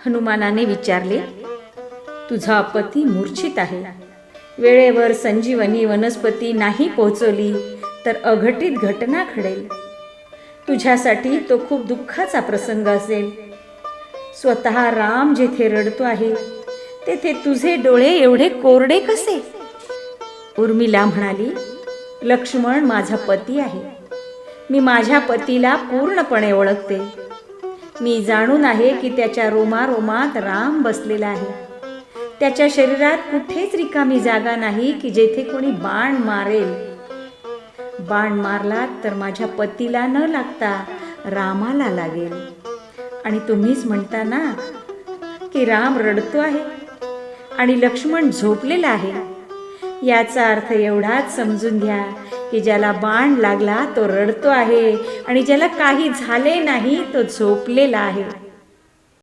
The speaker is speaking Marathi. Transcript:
हनुमानाने विचारले, तुझा पती मूर्छित आहे. वेळेवर संजीवनी वनस्पती नाही पोहोचवली तर अघटित घटना घडेल. तुझ्यासाठी तो खूप दुःखाचा प्रसंग असेल. स्वतः राम जेथे रडतो आहे तेथे तुझे डोळे एवढे कोरडे कसे? उर्मिला म्हणाली, लक्ष्मण माझा पती आहे. मी माझ्या पतीला पूर्णपणे ओळखते. मी जाणून आहे की त्याच्या रोमारोमात राम बसलेला आहे. त्याच्या शरीरात कुठेच रिकामी जागा नाही की जेथे कोणी बाण मारेल. बाण मारला तर माझ्या पतीला न लागता रामाला लागेल. आणि तुम्हीच म्हणता ना की राम रडतो आहे आणि लक्ष्मण झोपलेला आहे. याचा अर्थ एवढाच समजून घ्या की ज्याला बाण लागला तो रडतो आहे आणि ज्याला काही झाले नाही तो झोपलेला आहे.